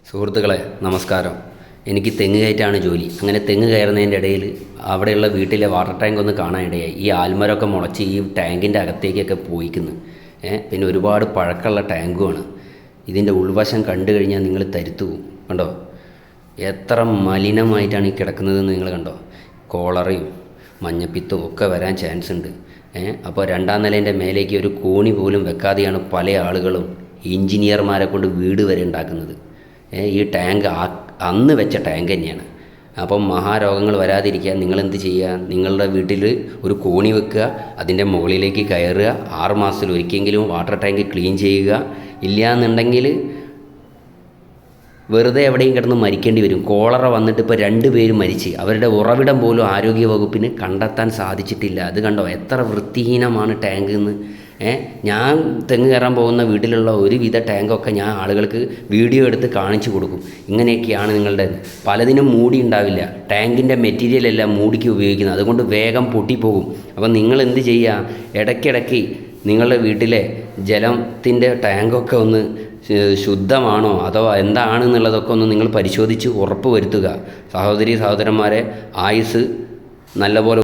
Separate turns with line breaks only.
സുഹൃത്തുക്കളെ നമസ്കാരം. എനിക്ക് തെങ്ങ് കയറ്റാണ് ജോലി. അങ്ങനെ തെങ്ങ് കയറുന്നതിൻ്റെ ഇടയിൽ അവിടെയുള്ള വീട്ടിലെ വാട്ടർ ടാങ്ക് ഒന്ന് കാണാനിടയായി. ഈ ആൽമരമൊക്കെ മുളച്ച് ഈ ടാങ്കിൻ്റെ അകത്തേക്കൊക്കെ പോയിക്കുന്നു. പിന്നെ ഒരുപാട് പഴക്കമുള്ള ടാങ്കുമാണ്. ഇതിൻ്റെ ഉൾവശം കണ്ടു കഴിഞ്ഞാൽ നിങ്ങൾ തരുത്തു പോകും. കണ്ടോ എത്ര മലിനമായിട്ടാണ് ഈ കിടക്കുന്നതെന്ന് നിങ്ങൾ കണ്ടോ. കോളറയും മഞ്ഞപ്പിത്തവും ഒക്കെ വരാൻ ചാൻസ് ഉണ്ട്. അപ്പോൾ രണ്ടാം നിലേൻ്റെ മേലേക്ക് ഒരു കോണി പോലും വെക്കാതെയാണ് പല ആളുകളും എഞ്ചിനീയർമാരെ കൊണ്ട് വീട് വരെ ഉണ്ടാക്കുന്നത്. ഈ ടാങ്ക് അന്ന് വെച്ച ടാങ്ക് തന്നെയാണ്. അപ്പം മഹാരോഗങ്ങൾ വരാതിരിക്കാൻ നിങ്ങളെന്ത് ചെയ്യുക? നിങ്ങളുടെ വീട്ടിൽ ഒരു കോണി വെക്കുക, അതിൻ്റെ മുകളിലേക്ക് കയറുക, 6 മാസത്തിൽ ഒരിക്കലെങ്കിലും വാട്ടർ ടാങ്ക് ക്ലീൻ ചെയ്യുക. ഇല്ല എന്നുണ്ടെങ്കിൽ വെറുതെ എവിടെയും കിടന്ന് മരിക്കേണ്ടി വരും. കോളറ വന്നിട്ട് ഇപ്പോൾ 2 പേര് മരിച്ച്. അവരുടെ ഉറവിടം പോലും ആരോഗ്യ വകുപ്പിന് കണ്ടെത്താൻ സാധിച്ചിട്ടില്ല. അത് കണ്ടോ എത്ര വൃത്തിഹീനമാണ് ടാങ്ക് എന്ന്. ഞാൻ തെങ്ങ് കയറാൻ പോകുന്ന വീട്ടിലുള്ള ഒരുവിധ ടാങ്കൊക്കെ ഞാൻ ആളുകൾക്ക് വീഡിയോ എടുത്ത് കാണിച്ചു കൊടുക്കും. ഇങ്ങനെയൊക്കെയാണ് നിങ്ങളുടെ. പലതിനും മൂടി ഉണ്ടാവില്ല. ടാങ്കിൻ്റെ മെറ്റീരിയലെല്ലാം മൂടിക്ക് ഉപയോഗിക്കുന്നത്, അതുകൊണ്ട് വേഗം പൊട്ടിപ്പോകും. അപ്പം നിങ്ങൾ എന്ത് ചെയ്യുക? ഇടയ്ക്കിടയ്ക്ക് നിങ്ങളുടെ വീട്ടിലെ ജലത്തിൻ്റെ ടാങ്കൊക്കെ ഒന്ന് ശുദ്ധമാണോ അതോ എന്താണെന്നുള്ളതൊക്കെ ഒന്ന് നിങ്ങൾ പരിശോധിച്ച് ഉറപ്പ് വരുത്തുക. സഹോദരന്മാരെ, ആയുസ് നല്ലപോലെ